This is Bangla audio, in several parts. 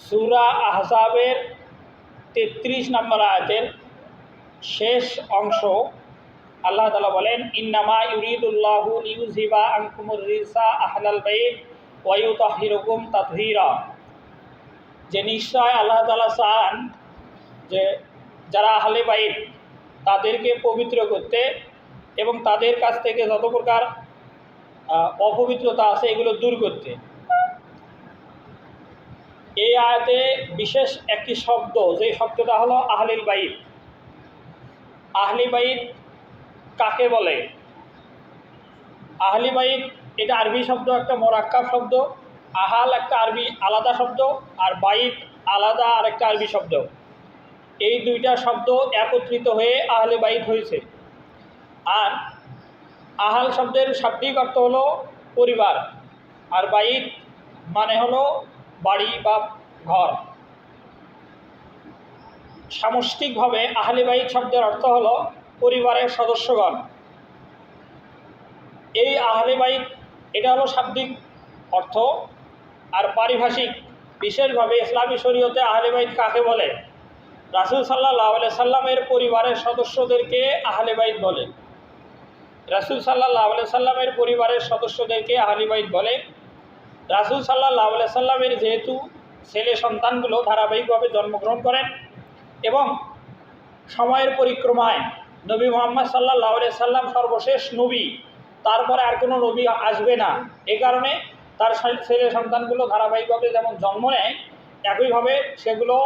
সূরা আহজাবের 33 নম্বর আয়াতের শেষ অংশ আল্লাহ তাআলা বলেন, ইন্নামা ইউরিদুল্লাহু লিইউযহিবা আনকুমুর রিজসা আহলাল বাইত ওয়া ইউতাহহিরুকুম তাতহীরা। যে নিশ্চয় আল্লাহ তাআলা চান যে যারা আহলে বাইত তাদেরকে পবিত্র করতে এবং তাদের কাছ থেকে যত প্রকার অপবিত্রতা আছে এগুলো দূর করতে। এই আয়াতে বিশেষ একটি শব্দ, যে শব্দটা হলো আহলিল বাইত। আহলি বাইত কাকে বলে? আহলি বাইত এটা আরবি শব্দ, একটা মোরাক্কাব শব্দ। আহাল একটা আরবি আলাদা শব্দ, আর বাইত আলাদা আরেকটা আরবি শব্দ। এই দুইটা শব্দ একত্রিত হয়ে আহলে বাইত হয়েছে। আর আহাল শব্দের শাব্দিক অর্থ হলো পরিবার, আর বাইত মানে হলো বাড়ি বা ঘর। সামষ্টিকভাবে আহলে বাইত শব্দের অর্থ হলো পরিবারের সদস্যগণ। এই আহলে বাইত এটা হলো শাব্দিক অর্থ। আর পারিভাষিক বিশেষভাবে ইসলামী শরীয়তে আহলে বাইত কাকে বলে? রাসূল সাল্লাল্লাহু আলাইহি সাল্লামের পরিবারের সদস্যদেরকে আহলে বাইত বলে। রাসূল সাল্লাল্লাহু আলাইহি সাল্লামের পরিবারের সদস্যদেরকে আহলে বাইত বলে। রাসূল সাল্লাল্লাহু আলাইহি সাল্লামের যেহেতু ছেলে সন্তানগুলো ধারাবাহিকভাবে জন্মগ্রহণ করেন এবং সময়ের পরিক্রমায় নবী মুহাম্মদ সাল্লাল্লাহু আলাইহি সাল্লাম সর্বশেষ নবী, তারপরে আর কোনো নবী আসবে না, এই কারণে তার ছেলে সন্তানগুলো ধারাবাহিকভাবে যেমন জন্ম নেয়, একইভাবে সেগুলো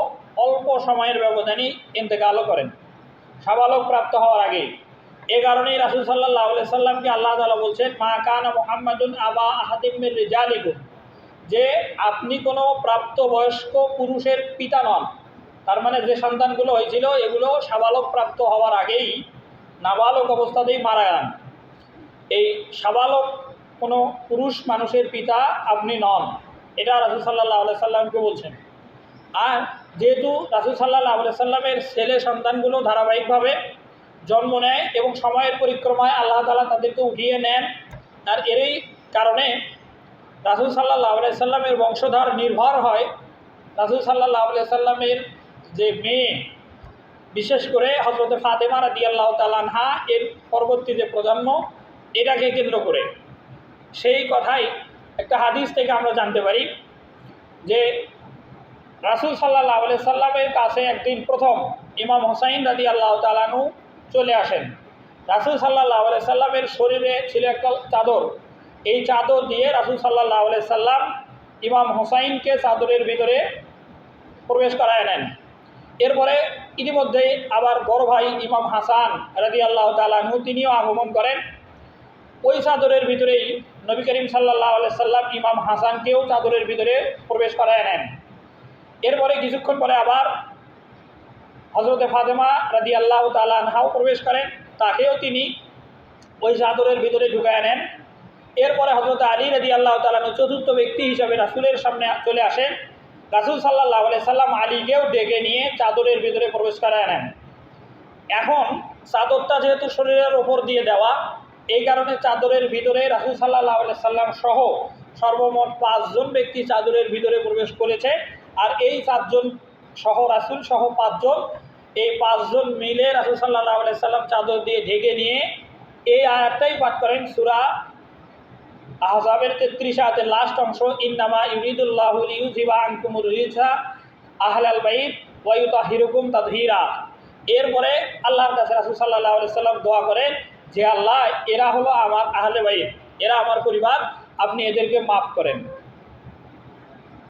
অল্প সময়ের ব্যবধানে ইন্তেকালও করেন সাবালক প্রাপ্ত হওয়ার আগে। এ কারণেই রাসূল সাল্লাল্লাহু আলাইহি সাল্লামকে আল্লাহ তাআলা বলছেন, মা কানা মুহাম্মাদুন আবা আহাদিম মির রিজালিকুম, যে আপনি কোনো প্রাপ্তবয়স্ক পুরুষের পিতা নন। তার মানে যে সন্তানগুলো হয়েছিল এগুলো সাবালক প্রাপ্ত হওয়ার আগেই নাবালক অবস্থাতেই মারা যান। এই সাবালক কোনো পুরুষ মানুষের পিতা আপনি নন, এটা রাসূল সাল্লাল্লাহু আলাইহি সাল্লামকে বলছেন। আর যেহেতু রাসূল সাল্লাল্লাহু আলাইহি সাল্লামের ছেলে সন্তানগুলো ধারাবাহিকভাবে জন্ম নেয় এবং সময়ের পরিক্রমায় আল্লাহ তাআলা তাদেরকে উঠিয়ে নেন, আর এরই কারণে রাসূল সাল্লাল্লাহু আলাইহি সাল্লামের বংশধর নির্ভর হয় রাসূল সাল্লাল্লাহু আলাইহি সাল্লামের যে মেয়ে, বিশেষ করে হযরত ফাতেমা রাদিয়াল্লাহু তাআলা আনহা এর পরবর্তী যে প্রজন্ম, এটাকে কেন্দ্র করে। সেই কথাই একটা হাদিস থেকে আমরা জানতে পারি যে রাসূল সাল্লাল্লাহু আলাইহি সাল্লামের কাছে একদিন প্রথম ইমাম হোসাইন রাদিয়াল্লাহু তাআলা আনহু চলে আসেন। রাসূল সাল্লাল্লাহু আলাইহি সাল্লামের শরীরে ছিল একটা চাদর। এই চাদর দিয়ে রাসূল সাল্লাল্লাহু আলাইহি সাল্লাম ইমাম হোসাইনকে চাদরের ভিতরে প্রবেশ করায় নেন। এরপরে ইতিমধ্যেই আবার বড় ভাই ইমাম হাসান রাদিয়াল্লাহু তাআলা আনহু তিনিও আগমন করেন। ওই চাদরের ভিতরেই নবী করিম সাল্লাল্লাহু আলাইহি সাল্লাম ইমাম হাসানকেও চাদরের ভিতরে প্রবেশ করায় নেন। এরপরে কিছুক্ষণ পরে আবার হযরতে ফাতেমা রাদিয়াল্লাহু তাআলা আনহাও প্রবেশ করেন, তাকেও তিনি ওই চাদরের ভিতরে ঢুকায় নেন। এরপরে হযরত আলী রাদিয়াল্লাহু তাআলা চতুর্থ ব্যক্তি হিসাবে রাসূলের সামনে চলে আসেন। রাসূল সাল্লাল্লাহু আলাইহি সাল্লাম আলীকেও ডেকে নিয়ে চাদরের ভিতরে প্রবেশ করায় নেন। এখন চাদরটা যেহেতু শরীরের ওপর দিয়ে দেওয়া, এই কারণে চাদরের ভিতরে রাসূল সাল্লাল্লাহু আলাইহি সাল্লাম সহ সর্বমোট 5 জন ব্যক্তি চাদরের ভিতরে প্রবেশ করেছে। আর এই 4 জন সহ রাসূল সহ 5 জন, এই 5 জন মিলে রাসূল সাল্লাল্লাহু আলাইহি সাল্লাম চাদর দিয়ে ঢেকে নিয়ে এই আয়াতটাই পাঠ করেন। সূরা আহজাবের 33 আয়াতের লাস্ট অংশ, ইন্নামা ইউরিদুল্লাহু লিইউযহিবা আনকুমুর রিজসা আহলাল বাইত ওয়া ইউতাহহিরুকুম তাতহীরা। এরপরে আল্লাহর কাছে রাসূল সাল্লাল্লাহু আলাইহি সাল্লাম দোয়া করেন যে আল্লাহ, এরা হলো আমার আহলে বাইত, এরা আমার পরিবার, আপনি এদেরকে মাফ করেন।